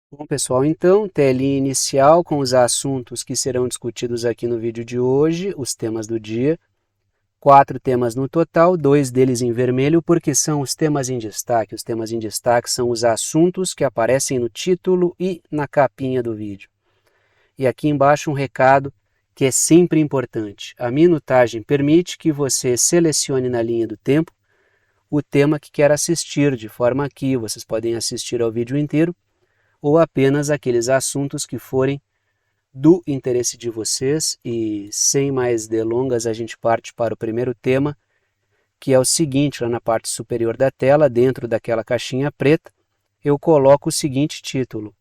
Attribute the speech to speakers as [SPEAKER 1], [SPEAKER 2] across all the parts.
[SPEAKER 1] Bom, pessoal, então, telinha inicial com os assuntos que serão discutidos aqui no vídeo de hoje, os temas do dia. 4 temas no total, 2 deles em vermelho, porque são os temas em destaque. Os temas em destaque são os assuntos que aparecem no título e na capinha do vídeo. E aqui embaixo um recado que é sempre importante. A minutagem permite que você selecione na linha do tempo o tema que quer assistir, de forma que vocês podem assistir ao vídeo inteiro ou apenas aqueles assuntos que forem do interesse de vocês. E sem mais delongas, a gente parte para o primeiro tema, que é o seguinte: lá na parte superior da tela, dentro daquela caixinha preta, eu coloco o seguinte título: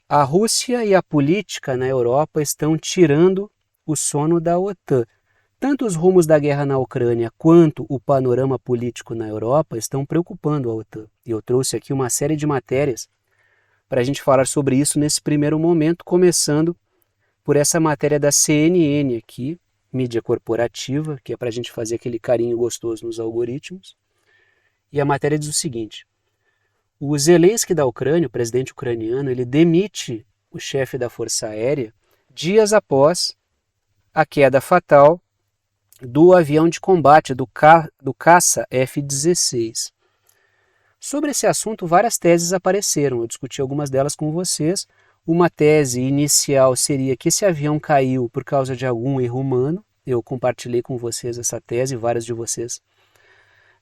[SPEAKER 1] A Rússia e a política na Europa estão tirando o sono da OTAN. Tanto os rumos da guerra na Ucrânia quanto o panorama político na Europa estão preocupando a OTAN. E eu trouxe aqui uma série de matérias para a gente falar sobre isso nesse primeiro momento, começando por essa matéria da CNN aqui, mídia corporativa, que é para a gente fazer aquele carinho gostoso nos algoritmos. E a matéria diz o seguinte: o Zelensky da Ucrânia, o presidente ucraniano, ele demite o chefe da Força Aérea dias após a queda fatal do avião de combate do caça F-16. Sobre esse assunto, várias teses apareceram, eu discuti algumas delas com vocês. Uma tese inicial seria que esse avião caiu por causa de algum erro humano. Eu compartilhei com vocês essa tese, vários de vocês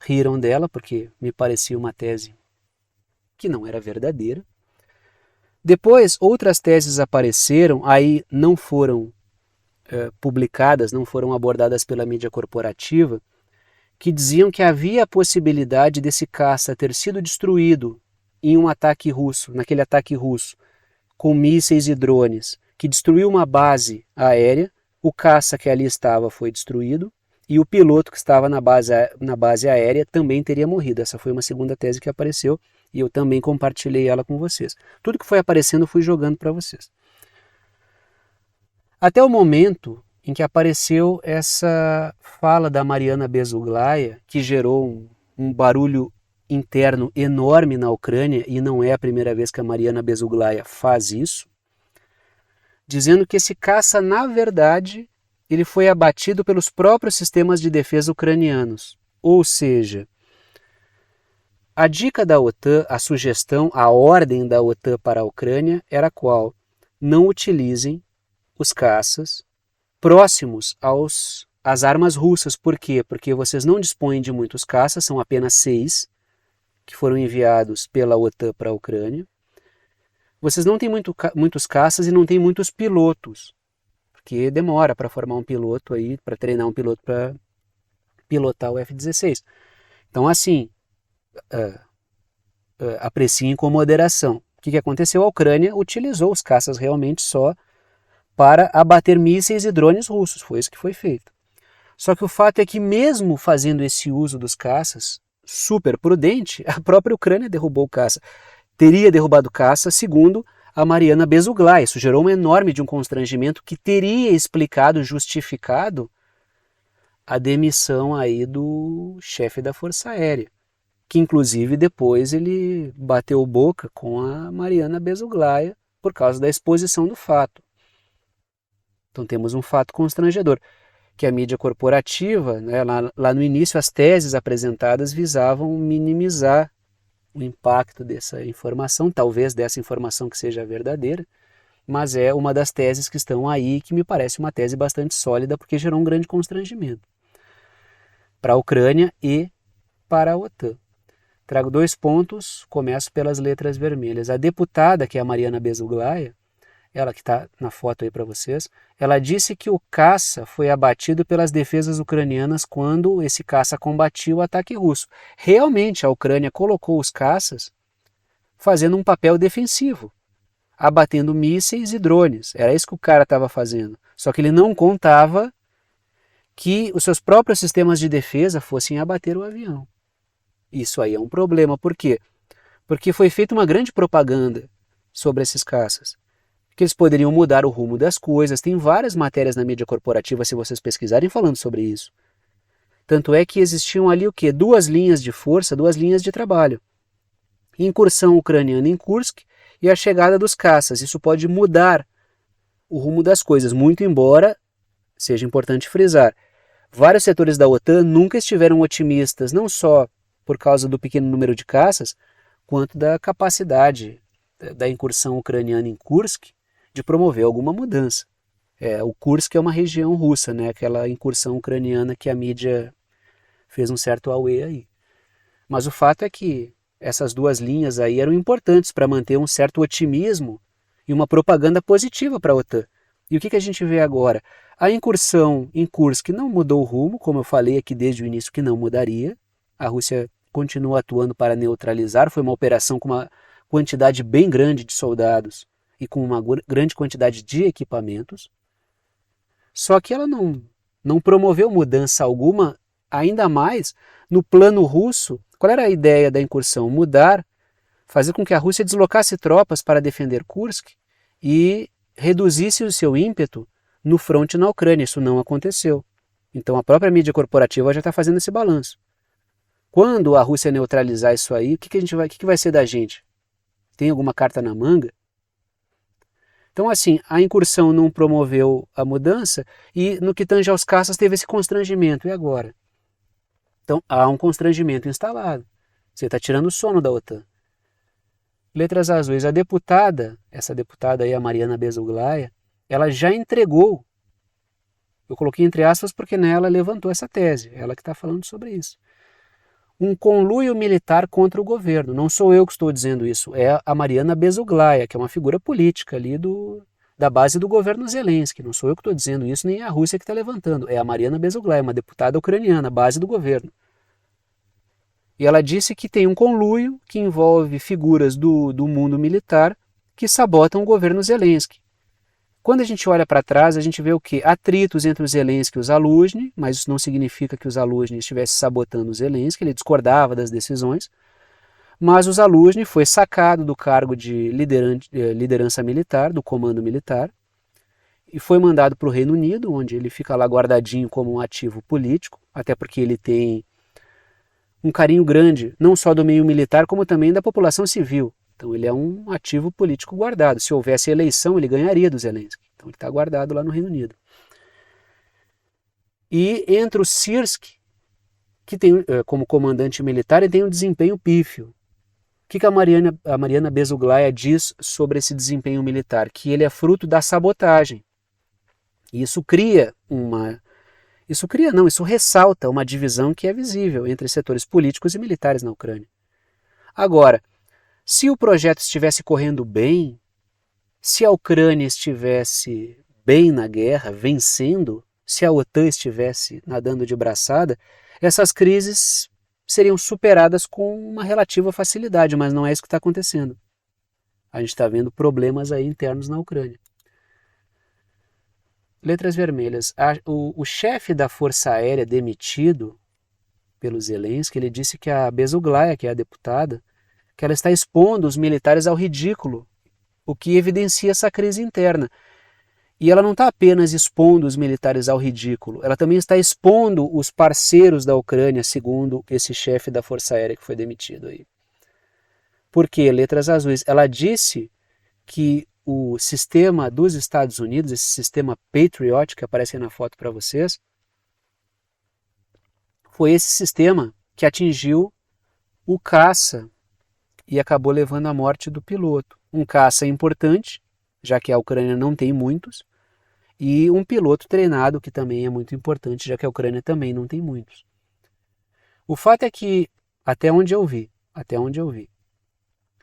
[SPEAKER 1] riram dela, porque me parecia uma tese que não era verdadeira. Depois, outras teses apareceram, aí não foram publicadas, não foram abordadas pela mídia corporativa, que diziam que havia a possibilidade desse caça ter sido destruído em um ataque russo, naquele ataque russo, com mísseis e drones, que destruiu uma base aérea, o caça que ali estava foi destruído, e o piloto que estava na base aérea também teria morrido. Essa foi uma segunda tese que apareceu, e eu também compartilhei ela com vocês. Tudo que foi aparecendo eu fui jogando para vocês. Até o momento em que apareceu essa fala da Mariana Bezuglaya, que gerou um barulho interno enorme na Ucrânia, e não é a primeira vez que a Mariana Bezuglaya faz isso, dizendo que esse caça, na verdade, ele foi abatido pelos próprios sistemas de defesa ucranianos. Ou seja, a dica da OTAN, a sugestão, a ordem da OTAN para a Ucrânia era qual? Não utilizem os caças próximos às armas russas. Por quê? Porque vocês não dispõem de muitos caças, são apenas 6 que foram enviados pela OTAN para a Ucrânia. Vocês não têm muitos caças e não têm muitos pilotos, porque demora para formar um piloto aí, para treinar um piloto para pilotar o F-16. Então, assim, apreciem com moderação. O que aconteceu? A Ucrânia utilizou os caças realmente só para abater mísseis e drones russos, foi isso que foi feito. Só que o fato é que mesmo fazendo esse uso dos caças, super prudente, a própria Ucrânia derrubou o caça. Teria derrubado o caça, segundo a Mariana Bezuglaya. Isso gerou um enorme de um constrangimento que teria explicado, justificado a demissão aí do chefe da Força Aérea, que inclusive depois ele bateu boca com a Mariana Bezuglaya por causa da exposição do fato. Então temos um fato constrangedor, que a mídia corporativa, né, lá no início, as teses apresentadas visavam minimizar o impacto dessa informação, talvez dessa informação que seja verdadeira, mas é uma das teses que estão aí, que me parece uma tese bastante sólida, porque gerou um grande constrangimento para a Ucrânia e para a OTAN. Trago 2 pontos, começo pelas letras vermelhas. A deputada, que é a Mariana Bezuglaya, ela que está na foto aí para vocês, ela disse que o caça foi abatido pelas defesas ucranianas quando esse caça combatia o ataque russo. Realmente a Ucrânia colocou os caças fazendo um papel defensivo, abatendo mísseis e drones. Era isso que o cara estava fazendo. Só que ele não contava que os seus próprios sistemas de defesa fossem abater o avião. Isso aí é um problema. Por quê? Porque foi feita uma grande propaganda sobre esses caças, que eles poderiam mudar o rumo das coisas. Tem várias matérias na mídia corporativa, se vocês pesquisarem, falando sobre isso. Tanto é que existiam ali o quê? 2 linhas de força, 2 linhas de trabalho. Incursão ucraniana em Kursk e a chegada dos caças. Isso pode mudar o rumo das coisas, muito embora seja importante frisar. Vários setores da OTAN nunca estiveram otimistas, não só por causa do pequeno número de caças, quanto da capacidade da incursão ucraniana em Kursk de promover alguma mudança. O Kursk é uma região russa, né? Aquela incursão ucraniana que a mídia fez um certo auê aí. Mas o fato é que essas duas linhas aí eram importantes para manter um certo otimismo e uma propaganda positiva para a OTAN. E o que a gente vê agora? A incursão em Kursk não mudou o rumo, como eu falei aqui desde o início que não mudaria. A Rússia continua atuando para neutralizar, foi uma operação com uma quantidade bem grande de soldados e com uma grande quantidade de equipamentos. Só que ela não promoveu mudança alguma, ainda mais no plano russo. Qual era a ideia da incursão? Mudar, fazer com que a Rússia deslocasse tropas para defender Kursk e reduzisse o seu ímpeto no fronte na Ucrânia. Isso não aconteceu. Então a própria mídia corporativa já está fazendo esse balanço. Quando a Rússia neutralizar isso aí, o que vai ser da gente? Tem alguma carta na manga? Então, assim, a incursão não promoveu a mudança e, no que tange aos caças, teve esse constrangimento. E agora? Então, há um constrangimento instalado. Você está tirando o sono da OTAN. Letras azuis. Essa deputada aí, a Mariana Bezuglaya, ela já entregou. Eu coloquei entre aspas porque nela levantou essa tese. Ela que está falando sobre isso. Um conluio militar contra o governo. Não sou eu que estou dizendo isso, é a Mariana Bezuglaya, que é uma figura política ali da base do governo Zelensky. Não sou eu que estou dizendo isso, nem a Rússia que está levantando. É a Mariana Bezuglaya, uma deputada ucraniana, base do governo. E ela disse que tem um conluio que envolve figuras do mundo militar que sabotam o governo Zelensky. Quando a gente olha para trás, a gente vê o quê? Atritos entre o Zelensky e o Zaluzhny, mas isso não significa que o Zaluzhny estivesse sabotando o Zelensky, ele discordava das decisões, mas o Zaluzhny foi sacado do cargo de liderança militar, do comando militar, e foi mandado para o Reino Unido, onde ele fica lá guardadinho como um ativo político, até porque ele tem um carinho grande, não só do meio militar, como também da população civil. Então ele é um ativo político guardado. Se houvesse eleição, ele ganharia do Zelensky. Então ele está guardado lá no Reino Unido. E entre o Sirski, que tem como comandante militar, ele tem um desempenho pífio. O que a Mariana Bezuglaya diz sobre esse desempenho militar? Que ele é fruto da sabotagem. E isso ressalta uma divisão que é visível entre setores políticos e militares na Ucrânia. Agora, se o projeto estivesse correndo bem, se a Ucrânia estivesse bem na guerra, vencendo, se a OTAN estivesse nadando de braçada, essas crises seriam superadas com uma relativa facilidade, mas não é isso que está acontecendo. A gente está vendo problemas aí internos na Ucrânia. Letras vermelhas. O chefe da Força Aérea demitido pelo Zelensky, ele disse que a Bezuglaya, que é a deputada, que ela está expondo os militares ao ridículo, o que evidencia essa crise interna. E ela não está apenas expondo os militares ao ridículo, ela também está expondo os parceiros da Ucrânia, segundo esse chefe da Força Aérea que foi demitido aí. Por quê? Letras azuis. Ela disse que o sistema dos Estados Unidos, esse sistema Patriot, que aparece aí na foto para vocês, foi esse sistema que atingiu o caça e acabou levando à morte do piloto. Um caça importante, já que a Ucrânia não tem muitos, e um piloto treinado, que também é muito importante, já que a Ucrânia também não tem muitos. O fato é que, até onde eu vi,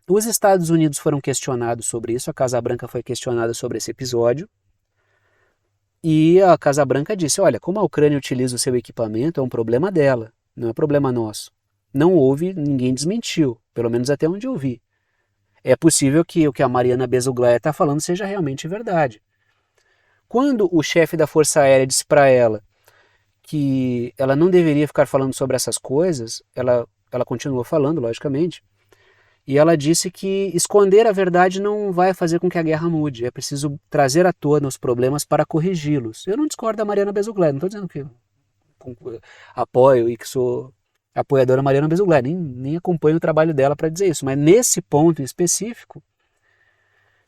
[SPEAKER 1] os Estados Unidos foram questionados sobre isso, a Casa Branca foi questionada sobre esse episódio, e a Casa Branca disse, olha, como a Ucrânia utiliza o seu equipamento, é um problema dela, não é problema nosso. Não houve, ninguém desmentiu, pelo menos até onde eu vi. É possível que o que a Mariana Bezuglaya está falando seja realmente verdade. Quando o chefe da Força Aérea disse para ela que ela não deveria ficar falando sobre essas coisas, ela continuou falando, logicamente, e ela disse que esconder a verdade não vai fazer com que a guerra mude, é preciso trazer à tona os problemas para corrigi-los. Eu não discordo da Mariana Bezuglaya, não estou dizendo que apoio e que sou apoiadora Mariana Bezuglaya, nem acompanho o trabalho dela para dizer isso, mas nesse ponto em específico,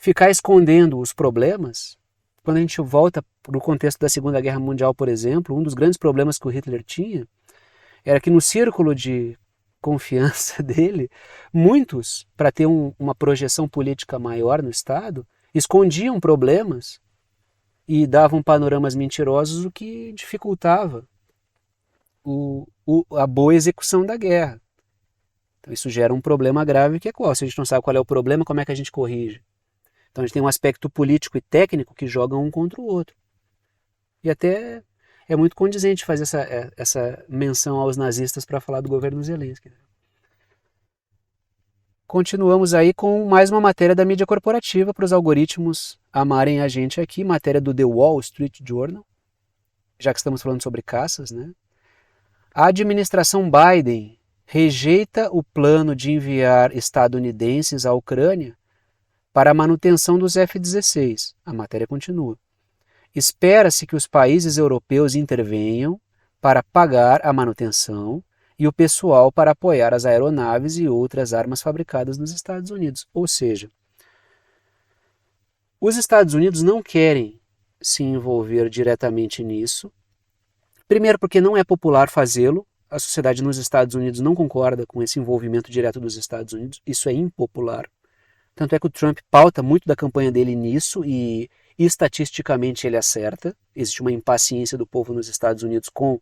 [SPEAKER 1] ficar escondendo os problemas. Quando a gente volta para o contexto da Segunda Guerra Mundial, por exemplo, um dos grandes problemas que o Hitler tinha era que no círculo de confiança dele, muitos, para ter uma projeção política maior no Estado, escondiam problemas e davam panoramas mentirosos, o que dificultava a boa execução da guerra. Então isso gera um problema grave, que é qual? Se a gente não sabe qual é o problema, como é que a gente corrige? Então a gente tem um aspecto político e técnico que jogam um contra o outro. E até é muito condizente fazer essa menção aos nazistas para falar do governo Zelensky. Continuamos aí com mais uma matéria da mídia corporativa para os algoritmos amarem a gente aqui, matéria do The Wall Street Journal, já que estamos falando sobre caças, né? A administração Biden rejeita o plano de enviar estadunidenses à Ucrânia para a manutenção dos F-16. A matéria continua. Espera-se que os países europeus intervenham para pagar a manutenção e o pessoal para apoiar as aeronaves e outras armas fabricadas nos Estados Unidos. Ou seja, os Estados Unidos não querem se envolver diretamente nisso. Primeiro porque não é popular fazê-lo. A sociedade nos Estados Unidos não concorda com esse envolvimento direto dos Estados Unidos. Isso é impopular. Tanto é que o Trump pauta muito da campanha dele nisso e estatisticamente ele acerta. Existe uma impaciência do povo nos Estados Unidos com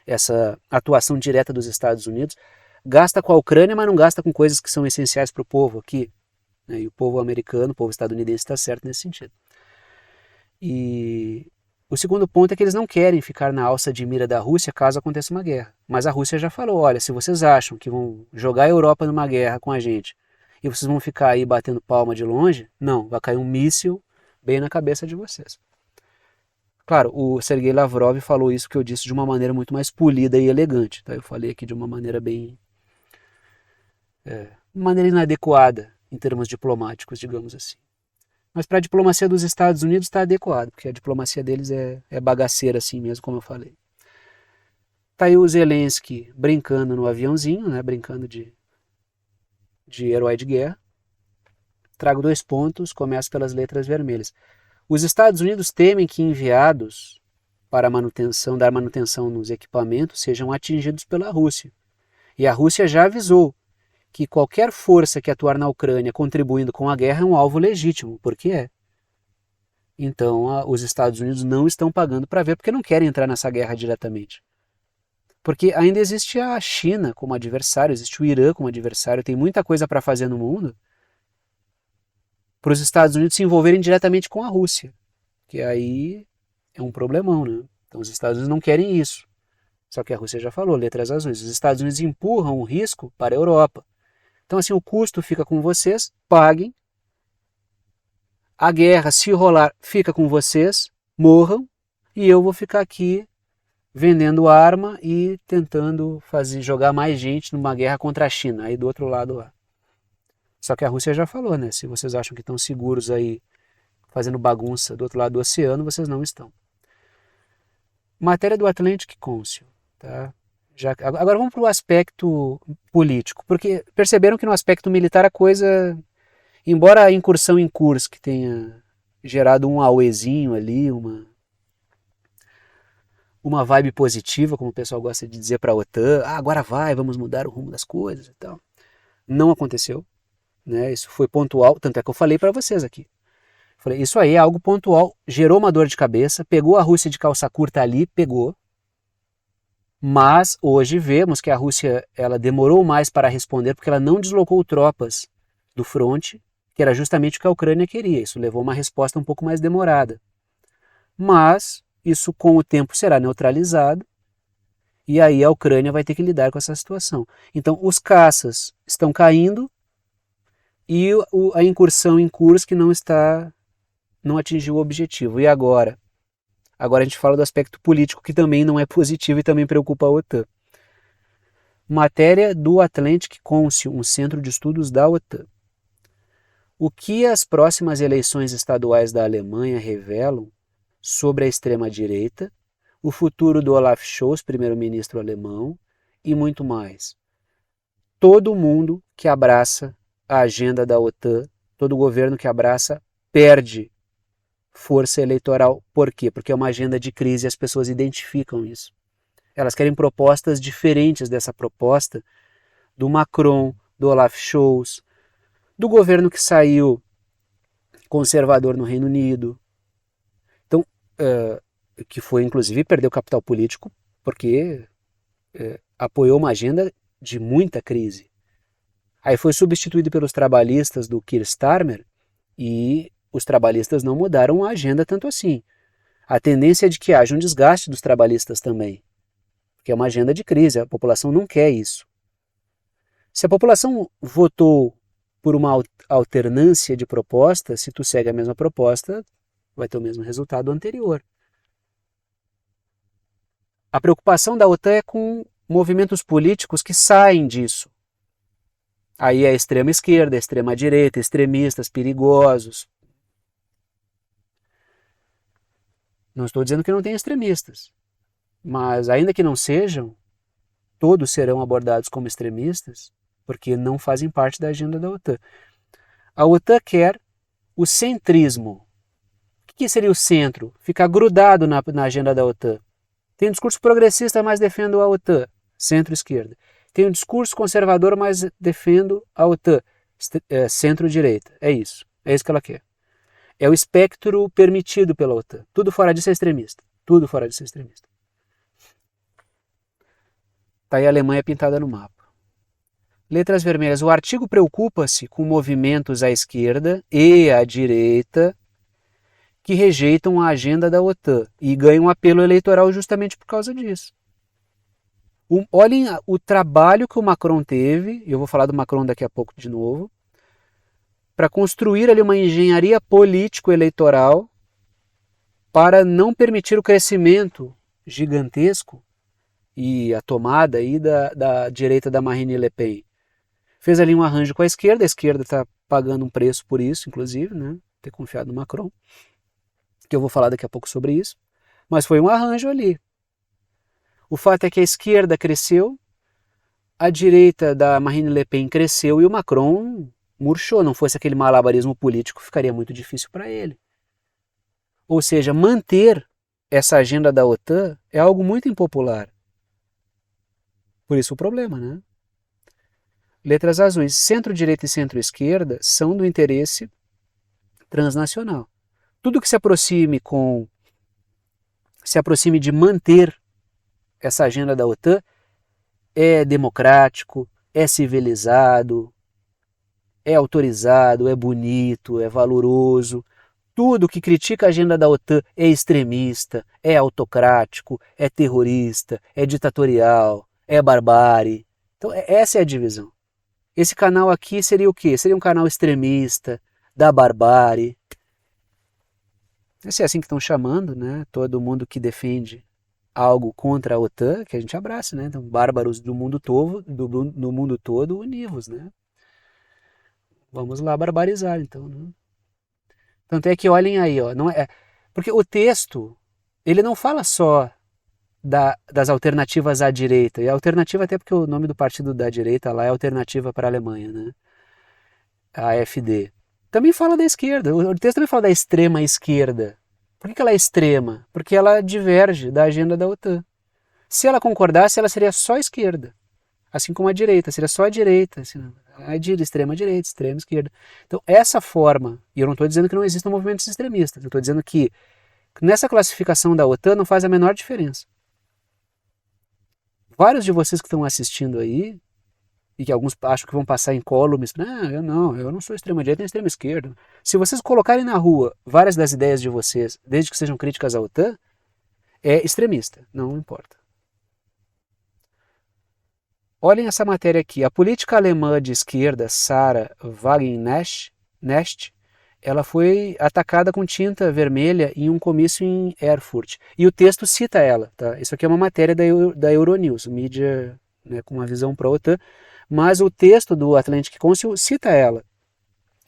[SPEAKER 1] essa atuação direta dos Estados Unidos. Gasta com a Ucrânia, mas não gasta com coisas que são essenciais para o povo aqui. E o povo americano, o povo estadunidense está certo nesse sentido. E o segundo ponto é que eles não querem ficar na alça de mira da Rússia caso aconteça uma guerra. Mas a Rússia já falou, olha, se vocês acham que vão jogar a Europa numa guerra com a gente e vocês vão ficar aí batendo palma de longe, não, vai cair um míssil bem na cabeça de vocês. Claro, o Sergei Lavrov falou isso que eu disse de uma maneira muito mais polida e elegante. Tá? Eu falei aqui de uma maneira bem... uma maneira inadequada em termos diplomáticos, digamos assim. Mas para a diplomacia dos Estados Unidos está adequado, porque a diplomacia deles é bagaceira assim mesmo, como eu falei. Tá aí o Zelensky brincando no aviãozinho, né? Brincando de herói de guerra. Trago 2 pontos, começo pelas letras vermelhas. Os Estados Unidos temem que enviados para dar manutenção nos equipamentos sejam atingidos pela Rússia. E a Rússia já avisou que qualquer força que atuar na Ucrânia contribuindo com a guerra é um alvo legítimo, porque é. Então os Estados Unidos não estão pagando para ver, porque não querem entrar nessa guerra diretamente. Porque ainda existe a China como adversário, existe o Irã como adversário, tem muita coisa para fazer no mundo para os Estados Unidos se envolverem diretamente com a Rússia, que aí é um problemão, né? Então os Estados Unidos não querem isso. Só que a Rússia já falou, letras azuis, os Estados Unidos empurram o risco para a Europa. Então assim, o custo fica com vocês, paguem. A guerra, se rolar, fica com vocês, morram, e eu vou ficar aqui vendendo arma e tentando jogar mais gente numa guerra contra a China, aí do outro lado lá. Só que a Rússia já falou, né? Se vocês acham que estão seguros aí fazendo bagunça do outro lado do oceano, vocês não estão. Matéria do Atlantic Council, tá? Agora vamos para o aspecto político, porque perceberam que no aspecto militar a coisa, embora a incursão em Kursk tenha gerado um auezinho ali, uma vibe positiva, como o pessoal gosta de dizer para a OTAN, agora vamos mudar o rumo das coisas e tal. Não aconteceu, né? Isso foi pontual, tanto é que eu falei para vocês aqui. Falei, isso aí é algo pontual, gerou uma dor de cabeça, pegou a Rússia de calça curta ali, pegou. Mas hoje vemos que a Rússia ela demorou mais para responder porque ela não deslocou tropas do fronte, que era justamente o que a Ucrânia queria. Isso levou uma resposta um pouco mais demorada. Mas isso com o tempo será neutralizado e aí a Ucrânia vai ter que lidar com essa situação. Então os caças estão caindo e a incursão em Kursk não atingiu o objetivo. E agora? Agora a gente fala do aspecto político, que também não é positivo e também preocupa a OTAN. Matéria do Atlantic Council, um centro de estudos da OTAN. O que as próximas eleições estaduais da Alemanha revelam sobre a extrema-direita, o futuro do Olaf Scholz, primeiro-ministro alemão, e muito mais. Todo mundo que abraça a agenda da OTAN, todo governo que abraça perde força eleitoral. Por quê? Porque é uma agenda de crise e as pessoas identificam isso. Elas querem propostas diferentes dessa proposta do Macron, do Olaf Scholz, do governo que saiu conservador no Reino Unido. Então, que foi inclusive perdeu capital político porque apoiou uma agenda de muita crise. Aí foi substituído pelos trabalhistas do Keir Starmer e os trabalhistas não mudaram a agenda tanto assim. A tendência é de que haja um desgaste dos trabalhistas também, porque é uma agenda de crise, a população não quer isso. Se a população votou por uma alternância de propostas, se tu segue a mesma proposta, vai ter o mesmo resultado anterior. A preocupação da OTAN é com movimentos políticos que saem disso. Aí é a extrema esquerda, a extrema direita, extremistas perigosos. Não estou dizendo que não tem extremistas, mas ainda que não sejam, todos serão abordados como extremistas, porque não fazem parte da agenda da OTAN. A OTAN quer o centrismo. O que seria o centro? Ficar grudado na agenda da OTAN. Tem um discurso progressista, mas defendo a OTAN, centro-esquerda. Tem um discurso conservador, mas defendo a OTAN, centro-direita. É isso que ela quer. É o espectro permitido pela OTAN. Tudo fora disso é extremista. Tudo fora disso é extremista. Está aí a Alemanha pintada no mapa. Letras vermelhas. O artigo preocupa-se com movimentos à esquerda e à direita que rejeitam a agenda da OTAN e ganham apelo eleitoral justamente por causa disso. Olhem o trabalho que o Macron teve, e eu vou falar do Macron daqui a pouco de novo, para construir ali uma engenharia político-eleitoral para não permitir o crescimento gigantesco e a tomada aí da direita da Marine Le Pen. Fez ali um arranjo com a esquerda está pagando um preço por isso, inclusive, né? Ter confiado no Macron, que eu vou falar daqui a pouco sobre isso, mas foi um arranjo ali. O fato é que a esquerda cresceu, a direita da Marine Le Pen cresceu e o Macron murchou. Não fosse aquele malabarismo político, ficaria muito difícil para ele. Ou seja, manter essa agenda da OTAN é algo muito impopular. Por isso o problema, né? Letras azuis. Centro-direita e centro-esquerda são do interesse transnacional. Tudo que se aproxime de manter essa agenda da OTAN é democrático, é civilizado, é autorizado, é bonito, é valoroso. Tudo que critica a agenda da OTAN é extremista, é autocrático, é terrorista, é ditatorial, é barbárie. Então essa é a divisão. Esse canal aqui seria o quê? Seria um canal extremista, da barbárie. Esse é assim que estão chamando, né? Todo mundo que defende algo contra a OTAN, que a gente abraça, né? Então, bárbaros do mundo todo, univos, né? Vamos lá barbarizar, então, né? Tanto é que olhem aí, ó, não é, porque o texto, ele não fala só das alternativas à direita, e a alternativa até porque o nome do partido da direita lá é Alternativa para a Alemanha, né? A AfD. Também fala da esquerda, o texto também fala da extrema esquerda. Por que ela é extrema? Porque ela diverge da agenda da OTAN. Se ela concordasse, ela seria só esquerda. Assim como a direita, seria só a direita. Assim, a extrema direita, extrema esquerda. Então, essa forma, e eu não estou dizendo que não existam movimentos extremistas, eu estou dizendo que nessa classificação da OTAN não faz a menor diferença. Vários de vocês que estão assistindo aí, e que alguns acham que vão passar incólumes, eu não sou extrema direita nem extrema esquerda. Se vocês colocarem na rua várias das ideias de vocês, desde que sejam críticas à OTAN, é extremista, não importa. Olhem essa matéria aqui. A política alemã de esquerda, Sarah Wagenknecht, ela foi atacada com tinta vermelha em um comício em Erfurt. E o texto cita ela. Tá? Isso aqui é uma matéria da Euronews, mídia, né, com uma visão para a OTAN. Mas o texto do Atlantic Council cita ela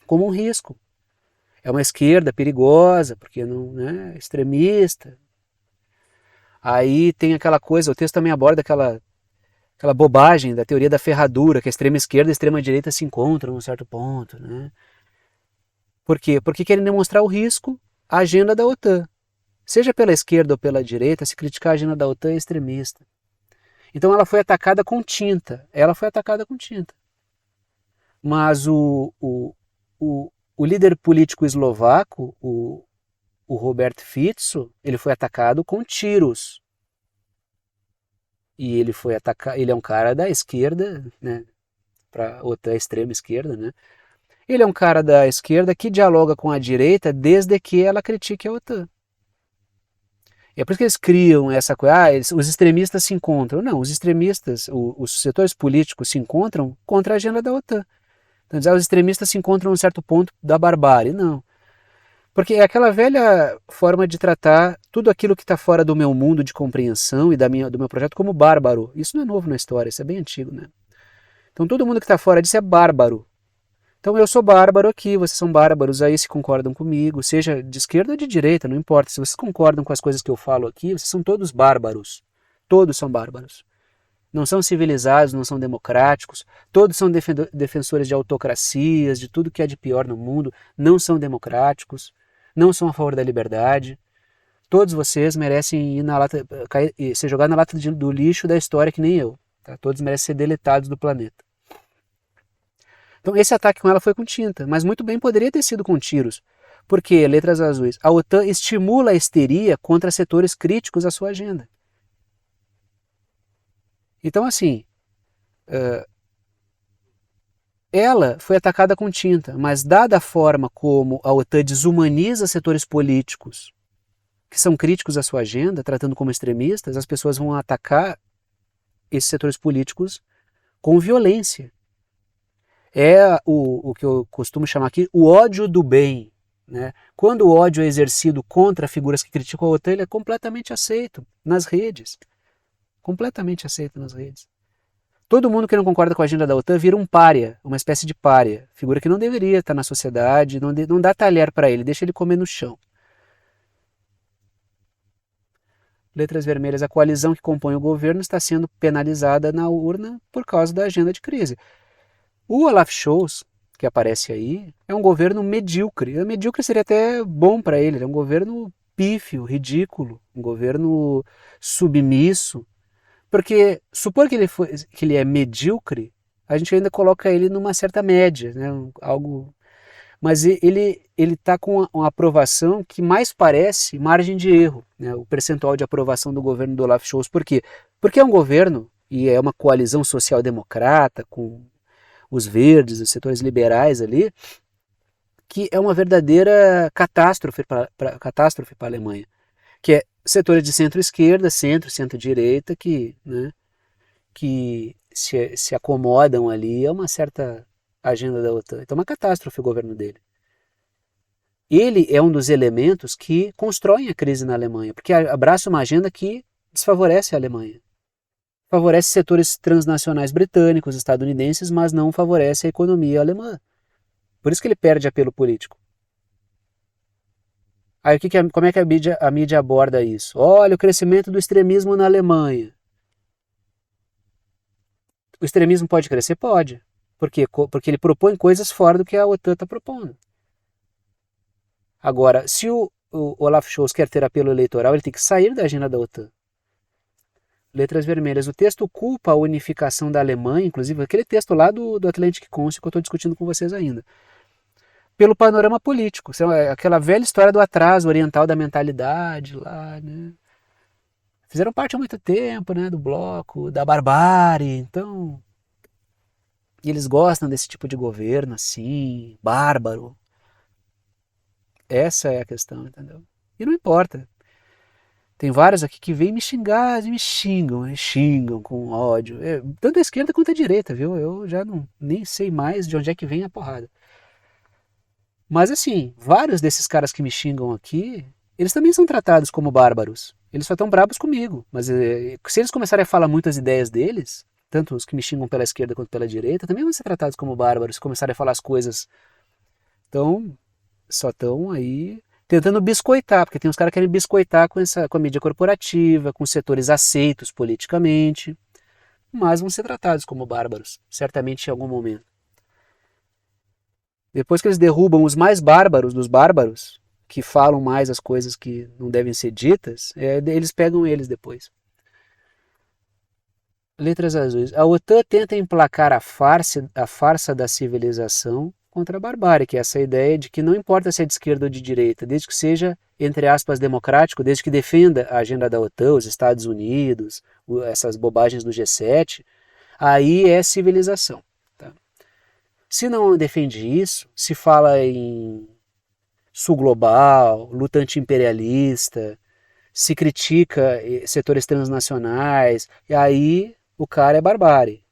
[SPEAKER 1] como um risco. É uma esquerda perigosa, porque não é extremista. Aí tem aquela coisa, o texto também aborda aquela bobagem da teoria da ferradura, que a extrema esquerda e a extrema direita se encontram num certo ponto, né? Por quê? Porque querem demonstrar o risco à agenda da OTAN. Seja pela esquerda ou pela direita, se criticar a agenda da OTAN é extremista. Então ela foi atacada com tinta. Ela foi atacada com tinta. Mas o líder político eslovaco, o Robert Fico, ele foi atacado com tiros. E ele foi atacado, ele é um cara da esquerda, né? Para OTAN extrema esquerda, né? Ele é um cara da esquerda que dialoga com a direita desde que ela critique a OTAN. E é por isso que eles criam essa coisa, os extremistas se encontram. Não, os extremistas, os setores políticos se encontram contra a agenda da OTAN. Então, os extremistas se encontram em um certo ponto da barbárie. Não. Porque é aquela velha forma de tratar tudo aquilo que está fora do meu mundo de compreensão e do meu projeto como bárbaro. Isso não é novo na história, isso é bem antigo, né? Então todo mundo que está fora disso é bárbaro. Então eu sou bárbaro aqui, vocês são bárbaros aí se concordam comigo, seja de esquerda ou de direita, não importa. Se vocês concordam com as coisas que eu falo aqui, vocês são todos bárbaros. Todos são bárbaros. Não são civilizados, não são democráticos, todos são defensores de autocracias, de tudo que é de pior no mundo, não são democráticos, não são a favor da liberdade. Todos vocês merecem ir na lata, ser jogados na lata do lixo da história que nem eu. Tá? Todos merecem ser deletados do planeta. Então esse ataque com ela foi com tinta, mas muito bem poderia ter sido com tiros. Porque, letras azuis, a OTAN estimula a histeria contra setores críticos à sua agenda. Então assim, ela foi atacada com tinta, mas dada a forma como a OTAN desumaniza setores políticos que são críticos à sua agenda, tratando como extremistas, as pessoas vão atacar esses setores políticos com violência. É o que eu costumo chamar aqui o ódio do bem. Né? Quando o ódio é exercido contra figuras que criticam a OTAN, ele é completamente aceito nas redes. Completamente aceito nas redes. Todo mundo que não concorda com a agenda da OTAN vira um pária, uma espécie de pária. Figura que não deveria estar na sociedade, não dá talher para ele, deixa ele comer no chão. Letras vermelhas, a coalizão que compõe o governo está sendo penalizada na urna por causa da agenda de crise. O Olaf Scholz, que aparece aí, é um governo medíocre. Medíocre seria até bom para ele, é um governo pífio, ridículo, um governo submisso. Porque supor que ele é medíocre, a gente ainda coloca ele numa certa média, né? Algo. Mas ele está com uma aprovação que mais parece margem de erro, né? O percentual de aprovação do governo do Olaf Scholz. Por quê? Porque é um governo e é uma coalizão social-democrata com os verdes, os setores liberais ali, que é uma verdadeira catástrofe para a Alemanha. Que é setores de centro-esquerda, centro-direita, que se acomodam ali a uma certa agenda da OTAN. Então é uma catástrofe o governo dele. Ele é um dos elementos que constroem a crise na Alemanha, porque abraça uma agenda que desfavorece a Alemanha. Favorece setores transnacionais britânicos, estadunidenses, mas não favorece a economia alemã. Por isso que ele perde apelo político. Aí como é que a mídia aborda isso? Olha o crescimento do extremismo na Alemanha. O extremismo pode crescer? Pode. Por quê? Porque ele propõe coisas fora do que a OTAN está propondo. Agora, se o Olaf Scholz quer ter apelo eleitoral, ele tem que sair da agenda da OTAN. Letras vermelhas. O texto culpa a unificação da Alemanha, inclusive aquele texto lá do Atlantic Council que eu estou discutindo com vocês ainda, pelo panorama político. Aquela velha história do atraso oriental da mentalidade lá, né? Fizeram parte há muito tempo, né, do bloco, da barbárie, então eles gostam desse tipo de governo assim, bárbaro. Essa é a questão, entendeu? E não importa. Tem vários aqui que vêm me xingar, e me xingam com ódio. Tanto a esquerda quanto a direita, viu? Eu já nem sei mais de onde é que vem a porrada. Mas assim, vários desses caras que me xingam aqui, eles também são tratados como bárbaros. Eles só estão bravos comigo. Mas se eles começarem a falar muitas ideias deles, tanto os que me xingam pela esquerda quanto pela direita, também vão ser tratados como bárbaros se começarem a falar as coisas. Então, só estão aí tentando biscoitar, porque tem uns caras que querem biscoitar com a mídia corporativa, com setores aceitos politicamente, mas vão ser tratados como bárbaros, certamente em algum momento. Depois que eles derrubam os mais bárbaros dos bárbaros, que falam mais as coisas que não devem ser ditas, eles pegam eles depois. Letras azuis. A OTAN tenta emplacar a farsa da civilização contra a barbárie, que é essa ideia de que não importa se é de esquerda ou de direita, desde que seja, entre aspas, democrático, desde que defenda a agenda da OTAN, os Estados Unidos, essas bobagens do G7, aí é civilização. Tá? Se não defende isso, se fala em sul global, luta anti-imperialista, se critica setores transnacionais, e aí o cara é barbárie.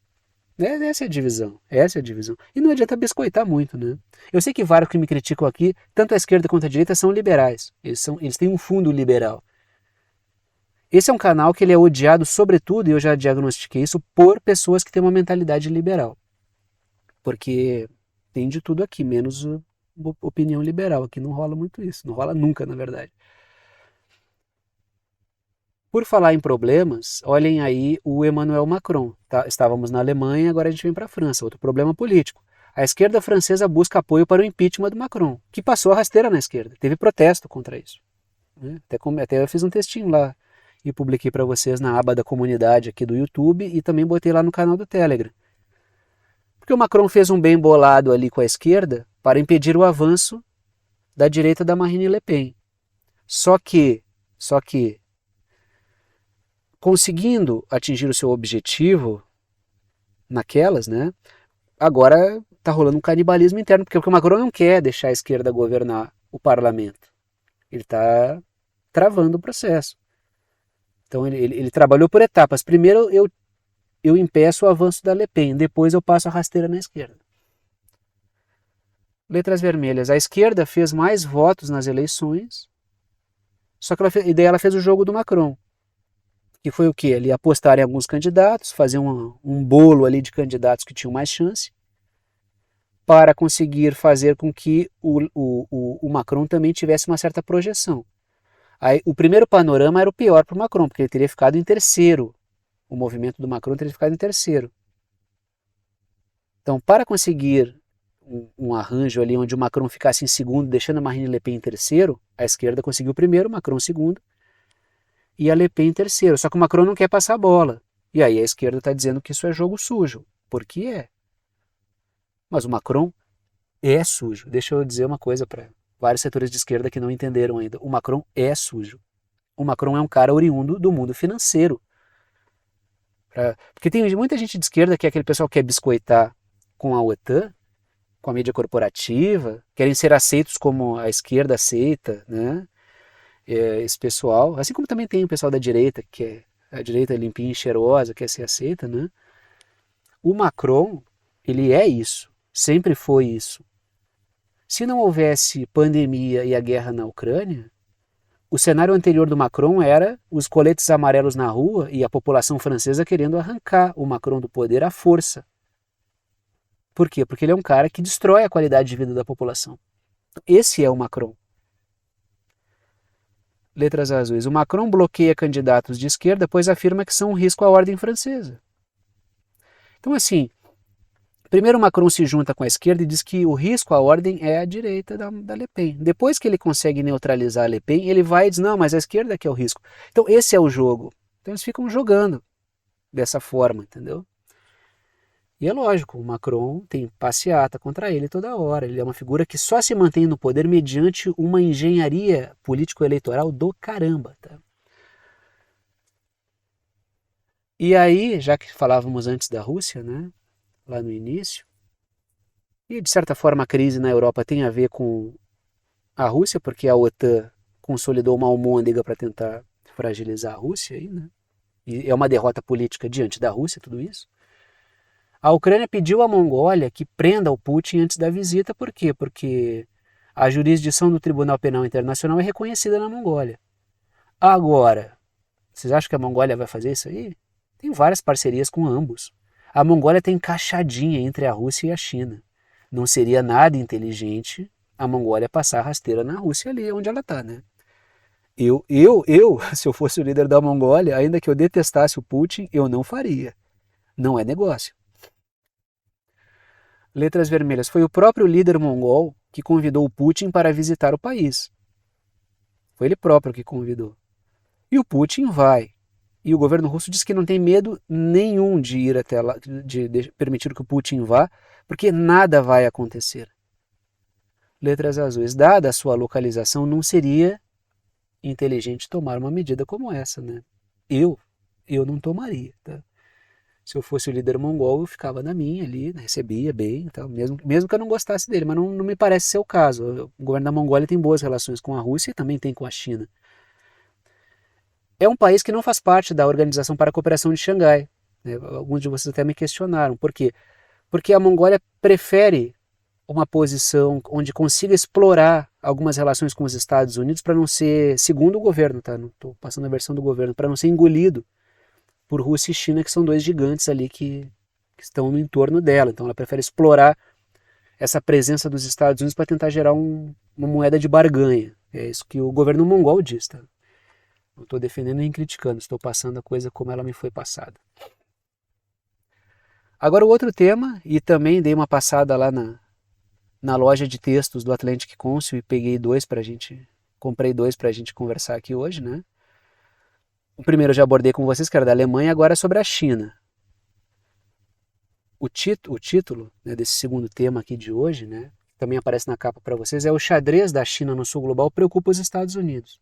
[SPEAKER 1] Essa é a divisão, essa é a divisão. E não adianta biscoitar muito, né? Eu sei que vários que me criticam aqui, tanto a esquerda quanto a direita, são liberais. Eles têm um fundo liberal. Esse é um canal que ele é odiado, sobretudo, e eu já diagnostiquei isso, por pessoas que têm uma mentalidade liberal. Porque tem de tudo aqui, menos opinião liberal. Aqui não rola muito isso, não rola nunca, na verdade. Por falar em problemas, olhem aí o Emmanuel Macron. Tá? Estávamos na Alemanha, agora a gente vem para a França, outro problema político. A esquerda francesa busca apoio para o impeachment do Macron, que passou a rasteira na esquerda. Teve protesto contra isso. Né? Até eu fiz um textinho lá e publiquei para vocês na aba da comunidade aqui do YouTube e também botei lá no canal do Telegram. Porque o Macron fez um bem bolado ali com a esquerda para impedir o avanço da direita da Marine Le Pen. Só que, conseguindo atingir o seu objetivo naquelas, né? Agora está rolando um canibalismo interno, porque o Macron não quer deixar a esquerda governar o parlamento. Ele está travando o processo. Então ele trabalhou por etapas. Primeiro eu impeço o avanço da Le Pen, depois eu passo a rasteira na esquerda. Letras vermelhas. A esquerda fez mais votos nas eleições, só que e daí ela fez o jogo do Macron. Que foi o quê? Ele apostar em alguns candidatos, fazer um bolo ali de candidatos que tinham mais chance, para conseguir fazer com que o Macron também tivesse uma certa projeção. Aí, o primeiro panorama era o pior para o Macron, porque ele teria ficado em terceiro. O movimento do Macron teria ficado em terceiro. Então, para conseguir um arranjo ali onde o Macron ficasse em segundo, deixando a Marine Le Pen em terceiro, a esquerda conseguiu o primeiro, o Macron em segundo, e a Le Pen em terceiro. Só que o Macron não quer passar a bola. E aí a esquerda está dizendo que isso é jogo sujo. Porque é. Mas o Macron é sujo. Deixa eu dizer uma coisa para vários setores de esquerda que não entenderam ainda. O Macron é sujo. O Macron é um cara oriundo do mundo financeiro. Porque tem muita gente de esquerda que é aquele pessoal que quer biscoitar com a OTAN, com a mídia corporativa, querem ser aceitos como a esquerda aceita, né? Esse pessoal, assim como também tem o pessoal da direita, que é a direita limpinha e cheirosa, quer ser aceita, né? O Macron, ele é isso, sempre foi isso. Se não houvesse pandemia e a guerra na Ucrânia, o cenário anterior do Macron era os coletes amarelos na rua e a população francesa querendo arrancar o Macron do poder à força. Por quê? Porque ele é um cara que destrói a qualidade de vida da população. Esse é o Macron. Letras azuis. O Macron bloqueia candidatos de esquerda, pois afirma que são um risco à ordem francesa. Então, assim, primeiro o Macron se junta com a esquerda e diz que o risco à ordem é a direita da Le Pen. Depois que ele consegue neutralizar a Le Pen, ele vai e diz, não, mas a esquerda que é o risco. Então, esse é o jogo. Então, eles ficam jogando dessa forma, entendeu? E é lógico, o Macron tem passeata contra ele toda hora. Ele é uma figura que só se mantém no poder mediante uma engenharia político-eleitoral do caramba. Tá? E aí, já que falávamos antes da Rússia, né, lá no início, e de certa forma a crise na Europa tem a ver com a Rússia, porque a OTAN consolidou uma almôndega para tentar fragilizar a Rússia, aí, né? E é uma derrota política diante da Rússia, tudo isso. A Ucrânia pediu à Mongólia que prenda o Putin antes da visita, por quê? Porque a jurisdição do Tribunal Penal Internacional é reconhecida na Mongólia. Agora, vocês acham que a Mongólia vai fazer isso aí? Tem várias parcerias com ambos. A Mongólia tem encaixadinha entre a Rússia e a China. Não seria nada inteligente a Mongólia passar a rasteira na Rússia ali onde ela está, né? Se eu fosse o líder da Mongólia, ainda que eu detestasse o Putin, eu não faria. Não é negócio. Letras vermelhas. Foi o próprio líder mongol que convidou o Putin para visitar o país. Foi ele próprio que convidou. E o Putin vai. E o governo russo diz que não tem medo nenhum de ir até lá, de permitir que o Putin vá, porque nada vai acontecer. Letras azuis. Dada a sua localização, não seria inteligente tomar uma medida como essa, né? Eu não tomaria, tá? Se eu fosse o líder mongol, eu ficava na minha ali, recebia bem, tal, mesmo que eu não gostasse dele, mas não me parece ser o caso. O governo da Mongólia tem boas relações com a Rússia e também tem com a China. É um país que não faz parte da Organização para a Cooperação de Xangai. Né? Alguns de vocês até me questionaram. Por quê? Porque a Mongólia prefere uma posição onde consiga explorar algumas relações com os Estados Unidos para não ser, segundo o governo, tá? Não estou passando a versão do governo, para não ser engolido por Rússia e China, que são dois gigantes ali que estão no entorno dela. Então ela prefere explorar essa presença dos Estados Unidos para tentar gerar uma moeda de barganha. É isso que o governo mongol diz. Tá? Não estou defendendo nem criticando, estou passando a coisa como ela me foi passada. Agora o outro tema, e também dei uma passada lá na loja de textos do Atlantic Council e peguei comprei dois para a gente conversar aqui hoje, né? O primeiro eu já abordei com vocês, que era da Alemanha, agora é sobre a China. O título, né, desse segundo tema aqui de hoje, né, também aparece na capa para vocês, é: o xadrez da China no sul global preocupa os Estados Unidos.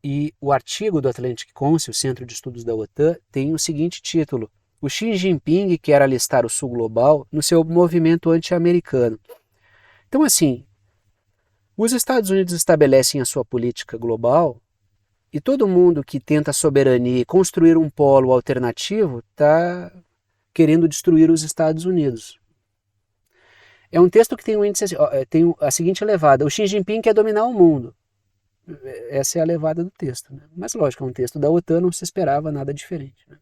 [SPEAKER 1] E o artigo do Atlantic Council, Centro de Estudos da OTAN, tem o seguinte título: o Xi Jinping quer alistar o sul global no seu movimento anti-americano. Então, assim, os Estados Unidos estabelecem a sua política global e todo mundo que tenta soberania e construir um polo alternativo está querendo destruir os Estados Unidos. É um texto que tem um índice, tem a seguinte levada: o Xi Jinping quer dominar o mundo. Essa é a levada do texto. Né? Mas lógico, é um texto da OTAN, não se esperava nada diferente. Né?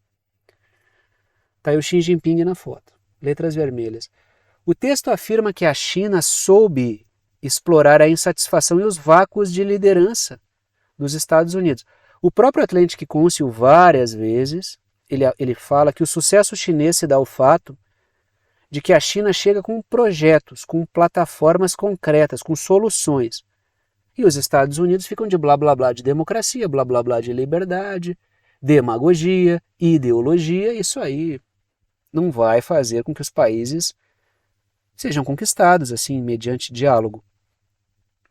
[SPEAKER 1] Tá aí o Xi Jinping na foto. Letras vermelhas. O texto afirma que a China soube explorar a insatisfação e os vácuos de liderança dos Estados Unidos. O próprio Atlantic Council, várias vezes, ele fala que o sucesso chinês se dá ao fato de que a China chega com projetos, com plataformas concretas, com soluções. E os Estados Unidos ficam de blá blá blá de democracia, blá blá blá de liberdade, demagogia, ideologia. Isso aí não vai fazer com que os países sejam conquistados assim, mediante diálogo.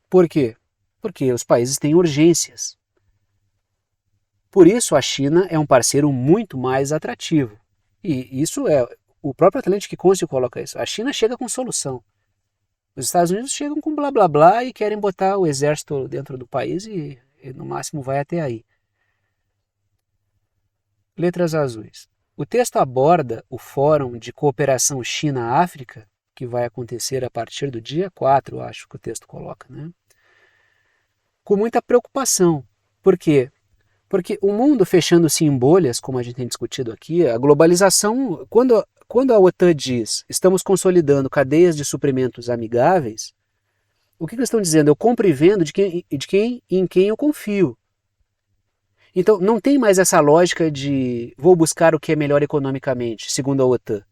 [SPEAKER 1] Por quê? Porque os países têm urgências. Por isso a China é um parceiro muito mais atrativo. E isso o próprio Atlantic Council coloca isso. A China chega com solução. Os Estados Unidos chegam com blá blá blá e querem botar o exército dentro do país e no máximo vai até aí. Letras azuis. O texto aborda o Fórum de Cooperação China-África, que vai acontecer a partir do dia 4, acho que o texto coloca, né? Com muita preocupação. Por quê? Porque o mundo fechando-se em bolhas, como a gente tem discutido aqui, a globalização, quando a OTAN diz estamos consolidando cadeias de suprimentos amigáveis, o que eles estão dizendo? Eu compro e vendo em quem eu confio. Então não tem mais essa lógica de vou buscar o que é melhor economicamente, segundo a OTAN.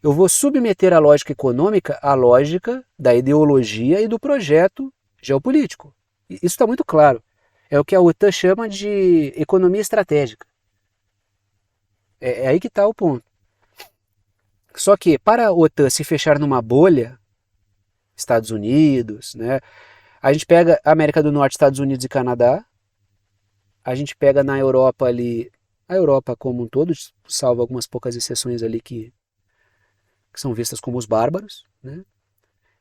[SPEAKER 1] Eu vou submeter a lógica econômica à lógica da ideologia e do projeto geopolítico. Isso está muito claro. É o que a OTAN chama de economia estratégica. É aí que está o ponto. Só que para a OTAN se fechar numa bolha, Estados Unidos, né? A gente pega a América do Norte, Estados Unidos e Canadá, a gente pega na Europa ali, a Europa como um todo, salvo algumas poucas exceções ali que são vistas como os bárbaros, né?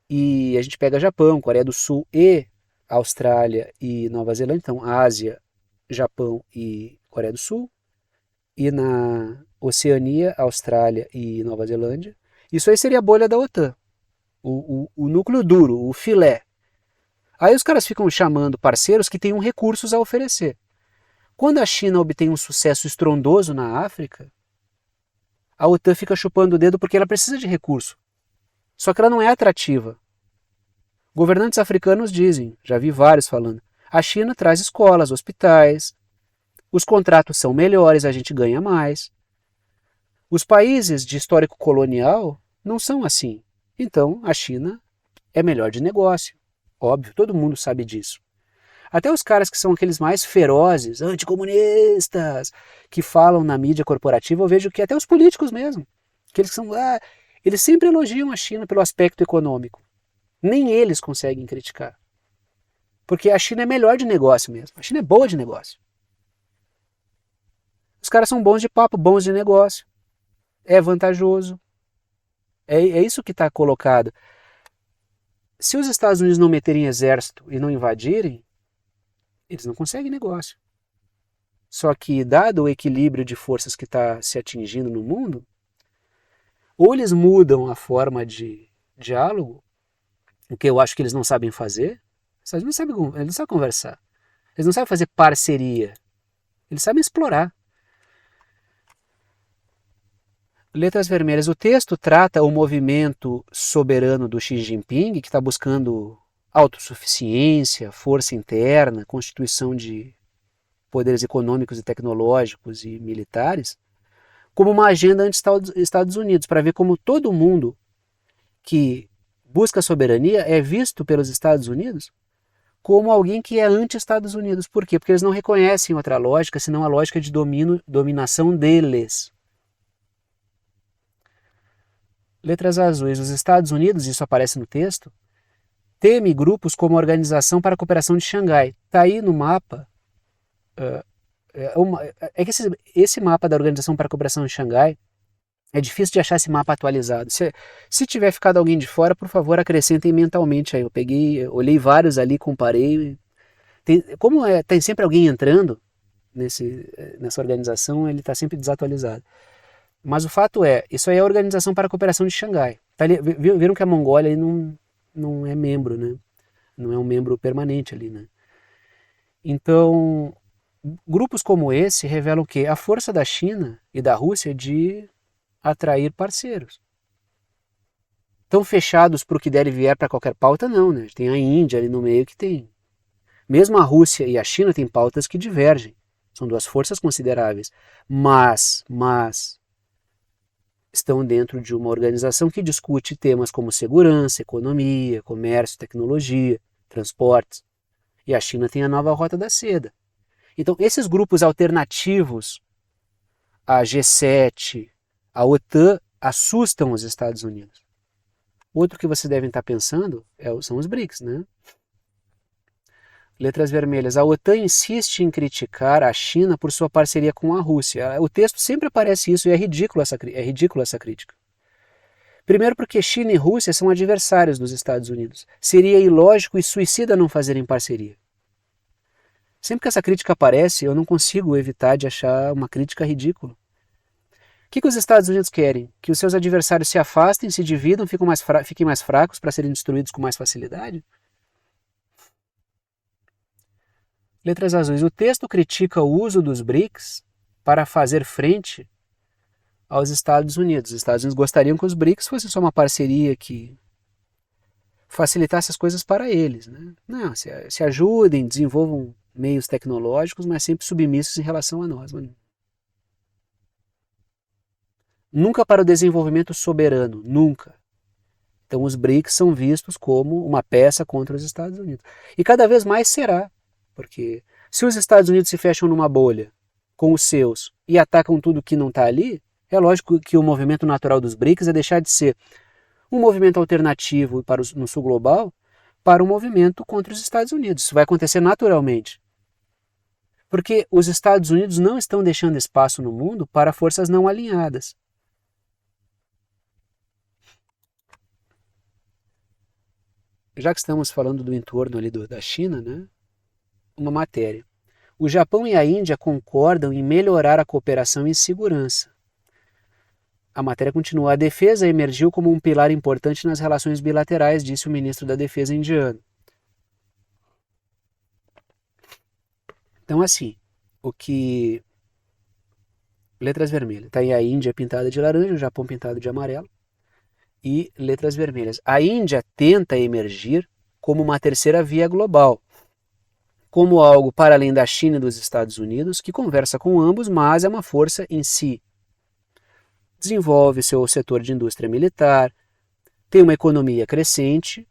[SPEAKER 1] E a gente pega Japão, Coreia do Sul e Austrália e Nova Zelândia, então Ásia, Japão e Coreia do Sul, e na Oceania, Austrália e Nova Zelândia. Isso aí seria a bolha da OTAN, o núcleo duro, o filé. Aí os caras ficam chamando parceiros que tenham recursos a oferecer. Quando a China obtém um sucesso estrondoso na África, a OTAN fica chupando o dedo porque ela precisa de recurso. Só que ela não é atrativa. Governantes africanos dizem, já vi vários falando, a China traz escolas, hospitais, os contratos são melhores, a gente ganha mais. Os países de histórico colonial não são assim. Então, a China é melhor de negócio. Óbvio, todo mundo sabe disso. Até os caras que são aqueles mais ferozes, anticomunistas, que falam na mídia corporativa, eu vejo que até os políticos mesmo, aqueles que são, eles sempre elogiam a China pelo aspecto econômico. Nem eles conseguem criticar. Porque a China é melhor de negócio mesmo. A China é boa de negócio. Os caras são bons de papo, bons de negócio. É vantajoso. É isso que está colocado. Se os Estados Unidos não meterem exército e não invadirem, eles não conseguem negócio. Só que, dado o equilíbrio de forças que está se atingindo no mundo, ou eles mudam a forma de diálogo, o que eu acho que eles não sabem fazer. Eles não sabem conversar. Eles não sabem fazer parceria. Eles sabem explorar. Letras vermelhas. O texto trata o movimento soberano do Xi Jinping, que está buscando autossuficiência, força interna, constituição de poderes econômicos e tecnológicos e militares, como uma agenda anti-Estados Unidos, para ver como todo mundo que busca soberania é visto pelos Estados Unidos como alguém que é anti-Estados Unidos. Por quê? Porque eles não reconhecem outra lógica, senão a lógica de dominação deles. Letras azuis. Os Estados Unidos, isso aparece no texto, teme grupos como a Organização para a Cooperação de Xangai. Está aí no mapa. É que esse mapa da Organização para a Cooperação de Xangai, é difícil de achar esse mapa atualizado. Se tiver ficado alguém de fora, por favor, acrescentem mentalmente aí. Olhei vários ali, comparei. Tem sempre alguém entrando nessa organização, ele está sempre desatualizado. Mas o fato é, isso aí é a Organização para a Cooperação de Xangai. Tá ali, viram que a Mongólia aí não é membro, né? Não é um membro permanente ali, né? Então, grupos como esse revelam que a força da China e da Rússia de atrair parceiros. Tão fechados para o que der e vier para qualquer pauta, não, né? Tem a Índia ali no meio que tem. Mesmo a Rússia e a China têm pautas que divergem. São duas forças consideráveis. Mas estão dentro de uma organização que discute temas como segurança, economia, comércio, tecnologia, transportes. E a China tem a nova Rota da Seda. Então, esses grupos alternativos, a G7, a OTAN, assustam os Estados Unidos. Outro que vocês devem estar pensando são os BRICS, né? Letras vermelhas. A OTAN insiste em criticar a China por sua parceria com a Rússia. O texto sempre aparece isso e é ridícula essa crítica. Primeiro porque China e Rússia são adversários dos Estados Unidos. Seria ilógico e suicida não fazerem parceria. Sempre que essa crítica aparece, eu não consigo evitar de achar uma crítica ridícula. O que os Estados Unidos querem? Que os seus adversários se afastem, se dividam, fiquem mais fracos para serem destruídos com mais facilidade? Letras azuis. O texto critica o uso dos BRICS para fazer frente aos Estados Unidos. Os Estados Unidos gostariam que os BRICS fossem só uma parceria que facilitasse as coisas para eles, né? Não, se ajudem, desenvolvam meios tecnológicos, mas sempre submissos em relação a nós. Mano. Nunca para o desenvolvimento soberano, nunca. Então os BRICS são vistos como uma peça contra os Estados Unidos. E cada vez mais será, porque se os Estados Unidos se fecham numa bolha com os seus e atacam tudo que não está ali, é lógico que o movimento natural dos BRICS é deixar de ser um movimento alternativo no sul global para um movimento contra os Estados Unidos. Isso vai acontecer naturalmente. Porque os Estados Unidos não estão deixando espaço no mundo para forças não alinhadas. Já que estamos falando do entorno ali da China, né? Uma matéria. O Japão e a Índia concordam em melhorar a cooperação em segurança. A matéria continua. A defesa emergiu como um pilar importante nas relações bilaterais, disse o ministro da Defesa indiano. Então, assim, letras vermelhas. Está aí a Índia pintada de laranja, o Japão pintado de amarelo. E letras vermelhas. A Índia tenta emergir como uma terceira via global, como algo para além da China e dos Estados Unidos, que conversa com ambos, mas é uma força em si. desenvolve seu setor de indústria militar, tem uma economia crescente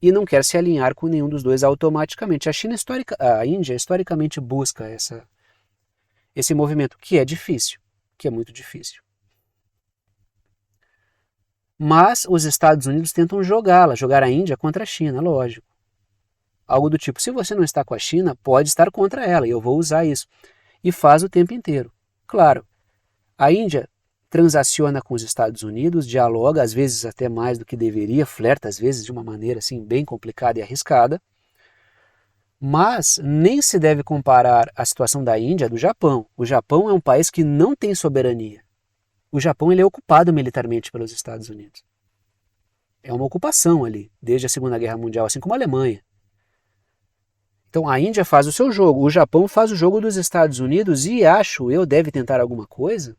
[SPEAKER 1] e não quer se alinhar com nenhum dos dois automaticamente. A Índia historicamente busca esse movimento, que é difícil, que é muito difícil. Mas os Estados Unidos tentam jogar a Índia contra a China, lógico. Algo do tipo, se você não está com a China, pode estar contra ela, e eu vou usar isso. E faz o tempo inteiro. Claro, a Índia transaciona com os Estados Unidos, dialoga, às vezes até mais do que deveria, flerta às vezes de uma maneira assim bem complicada e arriscada, mas nem se deve comparar a situação da Índia do Japão. O Japão é um país que não tem soberania. O Japão ele é ocupado militarmente pelos Estados Unidos. É uma ocupação ali, desde a Segunda Guerra Mundial, assim como a Alemanha. Então a Índia faz o seu jogo, o Japão faz o jogo dos Estados Unidos e, acho eu, deve tentar alguma coisa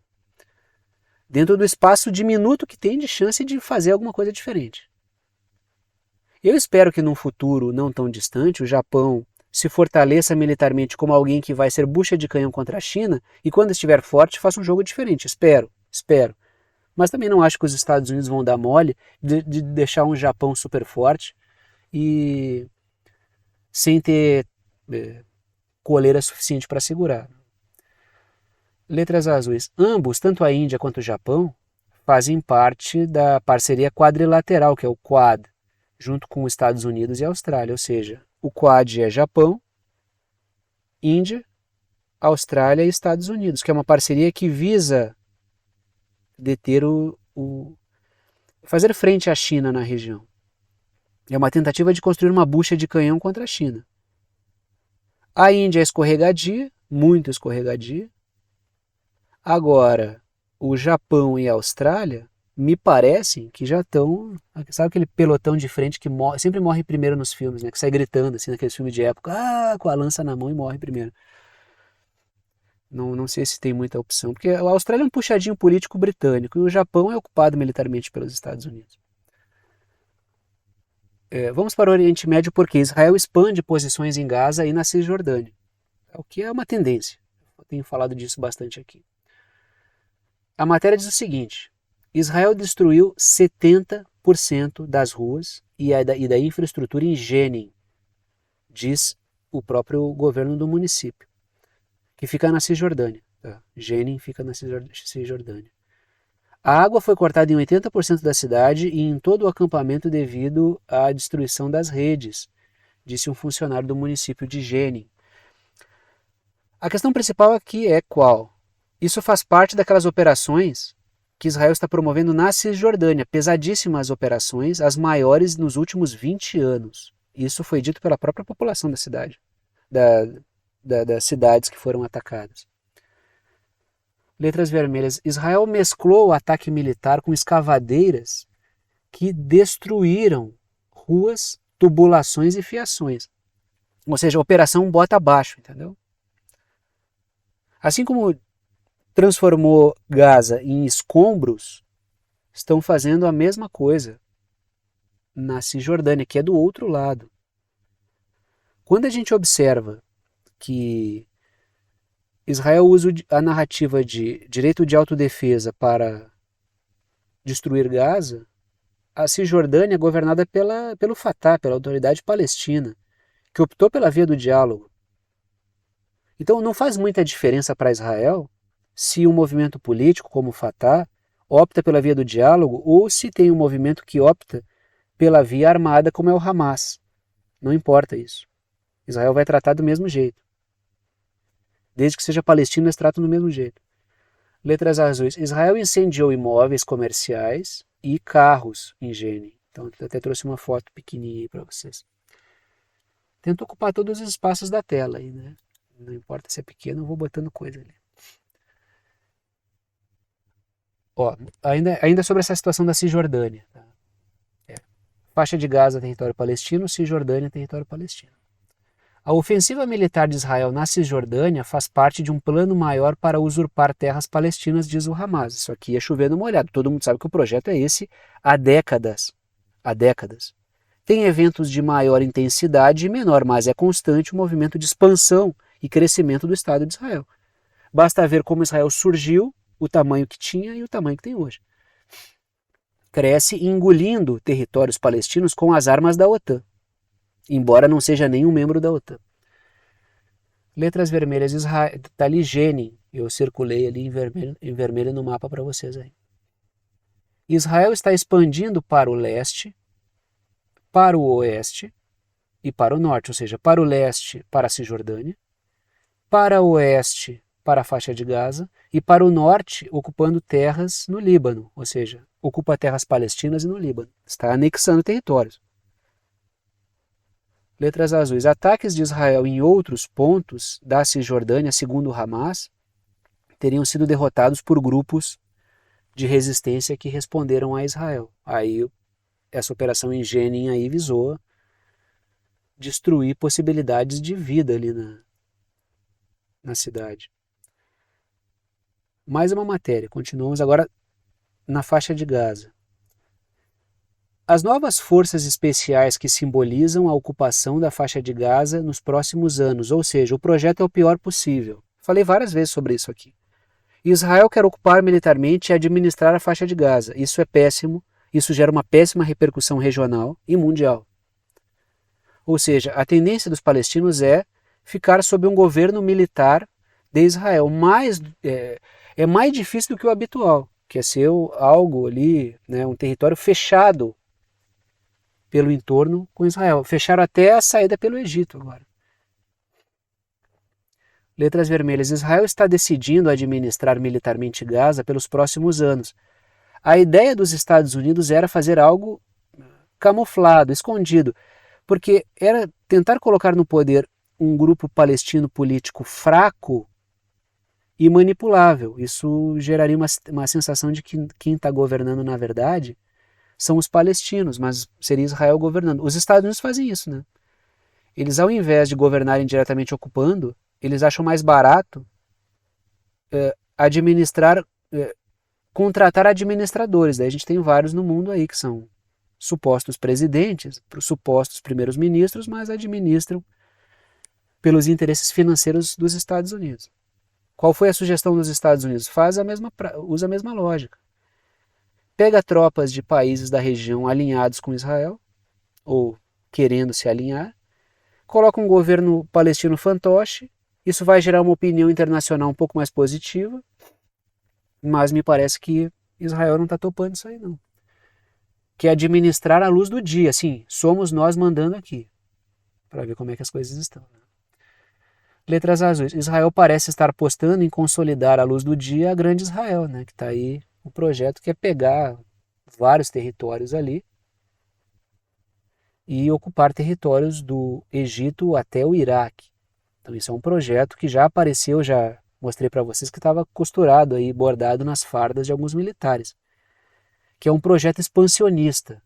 [SPEAKER 1] dentro do espaço diminuto que tem de chance de fazer alguma coisa diferente. Eu espero que num futuro não tão distante o Japão se fortaleça militarmente como alguém que vai ser bucha de canhão contra a China e quando estiver forte faça um jogo diferente. Espero. Mas também não acho que os Estados Unidos vão dar mole de deixar um Japão super forte e sem ter coleira suficiente para segurar. Letras azuis. Ambos, tanto a Índia quanto o Japão, fazem parte da parceria quadrilateral, que é o Quad, junto com os Estados Unidos e a Austrália. Ou seja, o Quad é Japão, Índia, Austrália e Estados Unidos, que é uma parceria que visa deter fazer frente à China na região. É uma tentativa de construir uma bucha de canhão contra a China. A Índia é escorregadia, muito escorregadia. Agora, o Japão e a Austrália me parecem que já estão... Sabe aquele pelotão de frente que sempre morre primeiro nos filmes, né? Que sai gritando, assim, naqueles filmes de época, com a lança na mão e morre primeiro. Não sei se tem muita opção, porque a Austrália é um puxadinho político britânico e o Japão é ocupado militarmente pelos Estados Unidos. Vamos para o Oriente Médio porque Israel expande posições em Gaza e na Cisjordânia, o que é uma tendência. Eu tenho falado disso bastante aqui. A matéria diz o seguinte: Israel destruiu 70% das ruas e da infraestrutura em Jenin, diz o próprio governo do município, que fica na Cisjordânia. Jenin fica na Cisjordânia. A água foi cortada em 80% da cidade e em todo o acampamento devido à destruição das redes, disse um funcionário do município de Jenin. A questão principal aqui é qual? Isso faz parte daquelas operações que Israel está promovendo na Cisjordânia, pesadíssimas operações, as maiores nos últimos 20 anos. Isso foi dito pela própria população da cidade, das cidades que foram atacadas. Letras vermelhas. Israel mesclou o ataque militar com escavadeiras que destruíram ruas, tubulações e fiações. Ou seja, a operação bota abaixo, entendeu? Assim como transformou Gaza em escombros, estão fazendo a mesma coisa na Cisjordânia, que é do outro lado. Quando a gente observa que Israel usa a narrativa de direito de autodefesa para destruir Gaza, a Cisjordânia é governada pelo Fatah, pela autoridade palestina, que optou pela via do diálogo. Então não faz muita diferença para Israel se um movimento político como o Fatah opta pela via do diálogo ou se tem um movimento que opta pela via armada como é o Hamas. Não importa isso. Israel vai tratar do mesmo jeito. Desde que seja palestino, eles tratam do mesmo jeito. Letras azuis. Israel incendiou imóveis comerciais e carros em Jenin. Então eu até trouxe uma foto pequenininha aí para vocês. Tento ocupar todos os espaços da tela aí, né? Não importa se é pequeno, eu vou botando coisa ali. Ó, ainda sobre essa situação da Cisjordânia. Tá? Faixa de Gaza, território palestino, Cisjordânia, território palestino. A ofensiva militar de Israel na Cisjordânia faz parte de um plano maior para usurpar terras palestinas, diz o Hamas. Isso aqui é chover no molhado. Todo mundo sabe que o projeto é esse há décadas. Há décadas. Tem eventos de maior intensidade e menor, mas é constante o movimento de expansão e crescimento do Estado de Israel. Basta ver como Israel surgiu o tamanho que tinha e o tamanho que tem hoje. Cresce engolindo territórios palestinos com as armas da OTAN, embora não seja nenhum membro da OTAN. Letras vermelhas, Israel, está ali Jenin, eu circulei ali em vermelho no mapa para vocês aí. Israel está expandindo para o leste, para o oeste e para o norte, ou seja, para o leste, para a Cisjordânia, para o oeste, para a faixa de Gaza, e para o norte, ocupando terras no Líbano, ou seja, ocupa terras palestinas e no Líbano. Está anexando territórios. Letras azuis. Ataques de Israel em outros pontos da Cisjordânia, segundo o Hamas, teriam sido derrotados por grupos de resistência que responderam a Israel. Aí essa operação em Jenin aí visou destruir possibilidades de vida ali na cidade. Mais uma matéria, continuamos agora na faixa de Gaza. As novas forças especiais que simbolizam a ocupação da faixa de Gaza nos próximos anos, ou seja, o projeto é o pior possível. Falei várias vezes sobre isso aqui. Israel quer ocupar militarmente e administrar a faixa de Gaza. Isso é péssimo, isso gera uma péssima repercussão regional e mundial. Ou seja, a tendência dos palestinos é ficar sob um governo militar de Israel. É mais difícil do que o habitual, que é ser algo ali, né, um território fechado pelo entorno com Israel. Fecharam até a saída pelo Egito agora. Letras vermelhas. Israel está decidindo administrar militarmente Gaza pelos próximos anos. A ideia dos Estados Unidos era fazer algo camuflado, escondido, porque era tentar colocar no poder um grupo palestino político fraco e manipulável. Isso geraria uma sensação de que quem está governando, na verdade, são os palestinos, mas seria Israel governando. Os Estados Unidos fazem isso, né? Eles, ao invés de governarem diretamente ocupando, eles acham mais barato contratar administradores. Daí a gente tem vários no mundo aí que são supostos presidentes, supostos primeiros ministros, mas administram pelos interesses financeiros dos Estados Unidos. Qual foi a sugestão dos Estados Unidos? Usa a mesma lógica. Pega tropas de países da região alinhados com Israel, ou querendo se alinhar, coloca um governo palestino fantoche, isso vai gerar uma opinião internacional um pouco mais positiva, mas me parece que Israel não está topando isso aí não. Que é administrar à luz do dia, assim, somos nós mandando aqui, para ver como é que as coisas estão. Letras azuis. Israel parece estar apostando em consolidar à luz do dia a Grande Israel, né, que está aí. O projeto que é pegar vários territórios ali e ocupar territórios do Egito até o Iraque. Então isso é um projeto que já apareceu, já mostrei para vocês que estava costurado aí, bordado nas fardas de alguns militares, que é um projeto expansionista.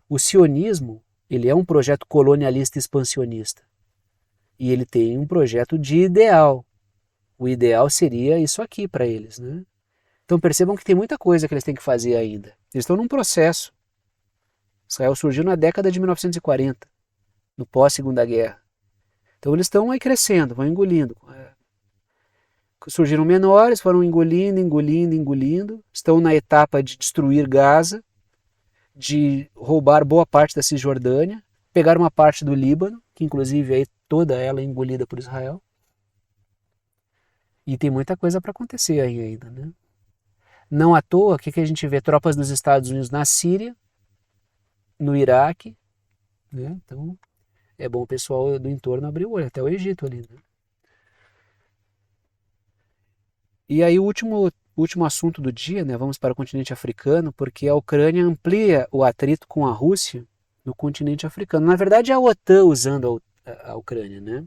[SPEAKER 1] O sionismo, ele é um projeto colonialista expansionista e ele tem um projeto de ideal. O ideal seria isso aqui para eles, né? Então percebam que tem muita coisa que eles têm que fazer ainda. Eles estão num processo. Israel surgiu na década de 1940, no pós-Segunda Guerra. Então eles estão aí crescendo, vão engolindo. Surgiram menores, foram engolindo. Estão na etapa de destruir Gaza, de roubar boa parte da Cisjordânia, pegar uma parte do Líbano, que inclusive aí toda ela é engolida por Israel. E tem muita coisa para acontecer aí ainda, né? Não à toa, o que a gente vê? Tropas dos Estados Unidos na Síria, no Iraque, né? Então é bom o pessoal do entorno abrir o olho, até o Egito ali, né? E aí o último assunto do dia, né? Vamos para o continente africano, porque a Ucrânia amplia o atrito com a Rússia no continente africano. Na verdade é a OTAN usando a Ucrânia, né?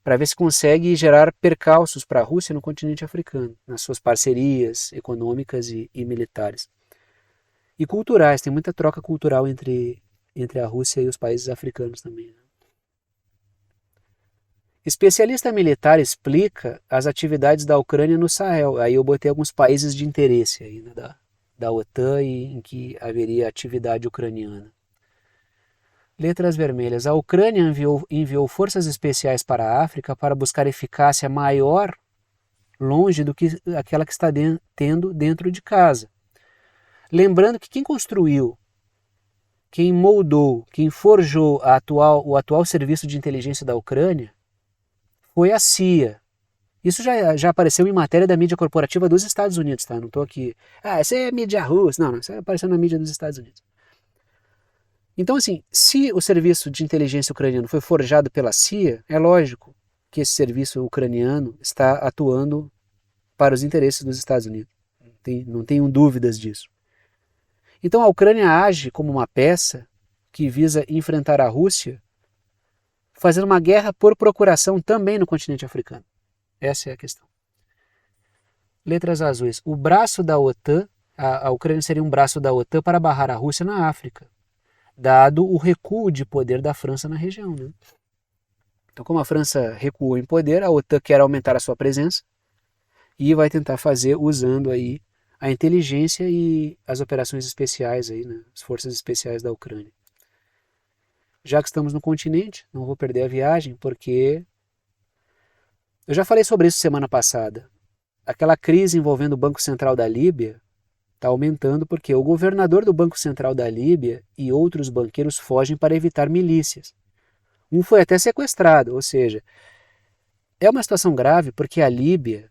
[SPEAKER 1] Para ver se consegue gerar percalços para a Rússia no continente africano, nas suas parcerias econômicas e militares. E culturais, tem muita troca cultural entre a Rússia e os países africanos também. Né? Especialista militar explica as atividades da Ucrânia no Sahel. Aí eu botei alguns países de interesse aí, né, da OTAN e em que haveria atividade ucraniana. Letras vermelhas. A Ucrânia enviou forças especiais para a África para buscar eficácia maior longe do que aquela que está tendo dentro de casa. Lembrando que quem construiu, quem moldou, quem forjou o atual serviço de inteligência da Ucrânia foi a CIA. Isso já apareceu em matéria da mídia corporativa dos Estados Unidos, tá? Não estou aqui... essa é mídia russa. Não, isso apareceu na mídia dos Estados Unidos. Então, assim, se o serviço de inteligência ucraniano foi forjado pela CIA, é lógico que esse serviço ucraniano está atuando para os interesses dos Estados Unidos. Não tenho dúvidas disso. Então a Ucrânia age como uma peça que visa enfrentar a Rússia, fazendo uma guerra por procuração também no continente africano. Essa é a questão. Letras azuis. O braço da OTAN, a Ucrânia seria um braço da OTAN para barrar a Rússia na África, dado o recuo de poder da França na região, né? Então, como a França recuou em poder, a OTAN quer aumentar a sua presença e vai tentar fazer usando aí a inteligência e as operações especiais aí, né? As forças especiais da Ucrânia. Já que estamos no continente, não vou perder a viagem, porque eu já falei sobre isso semana passada. Aquela crise envolvendo o Banco Central da Líbia está aumentando porque o governador do Banco Central da Líbia e outros banqueiros fogem para evitar milícias. Um foi até sequestrado, ou seja, é uma situação grave porque a Líbia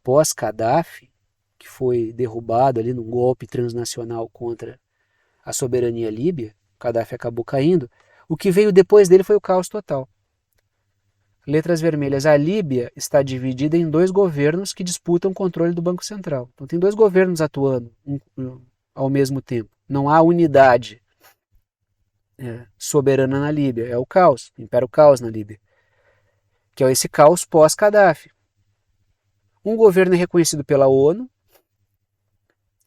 [SPEAKER 1] pós-Gaddafi, que foi derrubado ali num golpe transnacional contra a soberania líbia, Gaddafi acabou caindo, o que veio depois dele foi o caos total. Letras vermelhas. A Líbia está dividida em dois governos que disputam o controle do Banco Central. Então tem dois governos atuando ao mesmo tempo. Não há unidade soberana na Líbia. É o caos, impera o caos na Líbia. Que é esse caos pós-Gaddafi. Um governo é reconhecido pela ONU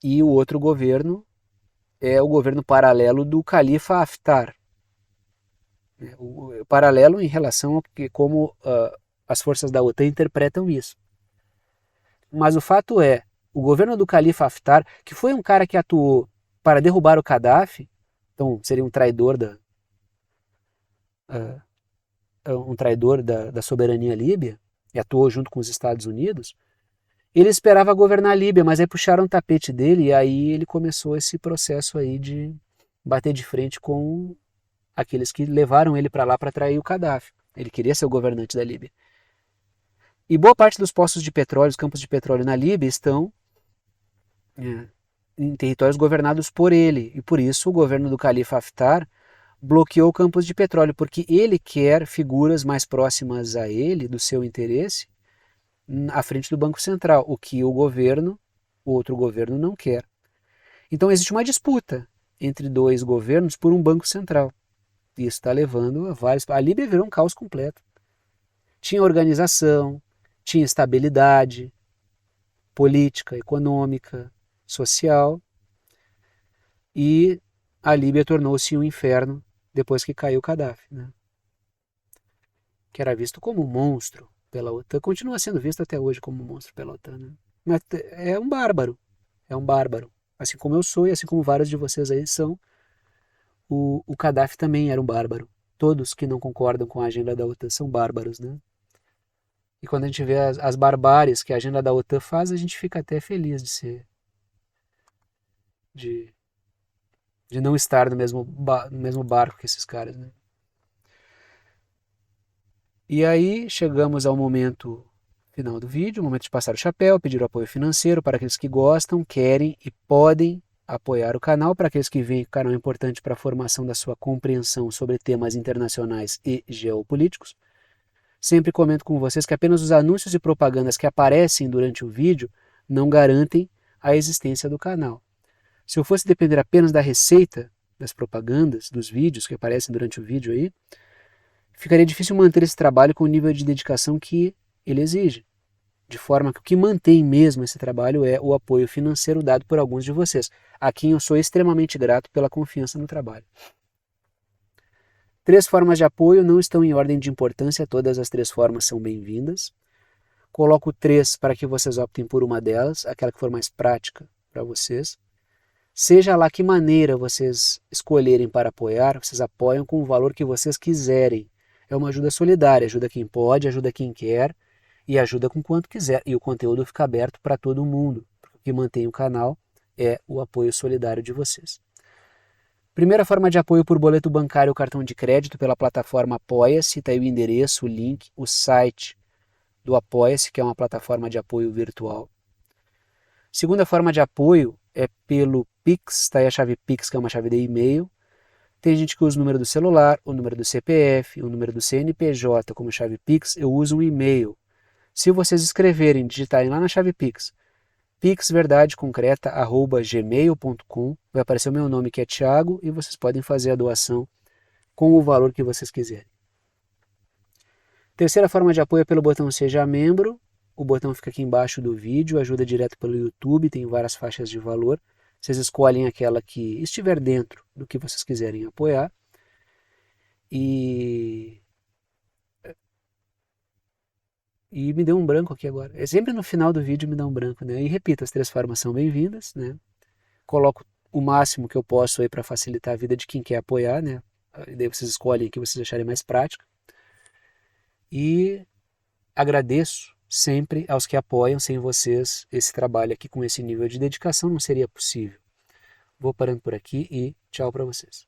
[SPEAKER 1] e o outro governo é o governo paralelo do Califa Haftar. O paralelo em relação a como as forças da OTAN interpretam isso. Mas o fato é, o governo do Califa Haftar, que foi um cara que atuou para derrubar o Gaddafi, então seria um traidor da soberania líbia, e atuou junto com os Estados Unidos, ele esperava governar a Líbia, mas aí puxaram o tapete dele e aí ele começou esse processo aí de bater de frente com aqueles que levaram ele para lá para trair o Gaddafi. Ele queria ser o governante da Líbia. E boa parte dos poços de petróleo, os campos de petróleo na Líbia estão em territórios governados por ele. E por isso o governo do Califa Haftar bloqueou campos de petróleo, porque ele quer figuras mais próximas a ele, do seu interesse, à frente do Banco Central, o que o outro governo não quer. Então existe uma disputa entre dois governos por um Banco Central. Isso está levando a vários... A Líbia virou um caos completo. Tinha organização, tinha estabilidade política, econômica, social, e a Líbia tornou-se um inferno depois que caiu Gaddafi, né? Que era visto como um monstro pela OTAN, continua sendo visto até hoje como um monstro pela OTAN, né? Mas é um bárbaro, assim como eu sou e assim como vários de vocês aí são. O Gaddafi também era um bárbaro. Todos que não concordam com a agenda da OTAN são bárbaros, né? E quando a gente vê as barbáries que a agenda da OTAN faz, a gente fica até feliz de não estar no mesmo barco que esses caras, né? E aí chegamos ao momento final do vídeo, o momento de passar o chapéu, pedir o apoio financeiro para aqueles que gostam, querem e podem apoiar o canal, para aqueles que veem que o canal é importante para a formação da sua compreensão sobre temas internacionais e geopolíticos. Sempre comento com vocês que apenas os anúncios e propagandas que aparecem durante o vídeo não garantem a existência do canal. Se eu fosse depender apenas da receita das propagandas, dos vídeos que aparecem durante o vídeo aí, ficaria difícil manter esse trabalho com o nível de dedicação que ele exige. De forma que o que mantém mesmo esse trabalho é o apoio financeiro dado por alguns de vocês, a quem eu sou extremamente grato pela confiança no trabalho. 3 formas de apoio não estão em ordem de importância, todas as 3 formas são bem-vindas. Coloco 3 para que vocês optem por uma delas, aquela que for mais prática para vocês. Seja lá que maneira vocês escolherem para apoiar, vocês apoiam com o valor que vocês quiserem. É uma ajuda solidária, ajuda quem pode, ajuda quem quer, e ajuda com quanto quiser. E o conteúdo fica aberto para todo mundo. O que mantém o canal é o apoio solidário de vocês. Primeira forma de apoio por boleto bancário ou cartão de crédito pela plataforma Apoia-se. Está aí o endereço, o link, o site do Apoia-se, que é uma plataforma de apoio virtual. Segunda forma de apoio é pelo Pix, está aí a chave Pix, que é uma chave de e-mail. Tem gente que usa o número do celular, o número do CPF, o número do CNPJ como chave Pix. Eu uso um e-mail. Se vocês escreverem, digitarem lá na chave Pix, pixverdadeconcreta@gmail.com, vai aparecer o meu nome, que é Thiago, e vocês podem fazer a doação com o valor que vocês quiserem. Terceira forma de apoio é pelo botão Seja Membro. O botão fica aqui embaixo do vídeo, ajuda direto pelo YouTube, tem várias faixas de valor. Vocês escolhem aquela que estiver dentro do que vocês quiserem apoiar. E me deu um branco aqui agora. É sempre no final do vídeo me dá um branco, né? E repito, as 3 formas são bem-vindas, né? Coloco o máximo que eu posso aí para facilitar a vida de quem quer apoiar, né? E daí vocês escolhem o que vocês acharem mais prático. E agradeço sempre aos que apoiam. Sem vocês, esse trabalho aqui com esse nível de dedicação não seria possível. Vou parando por aqui e tchau para vocês.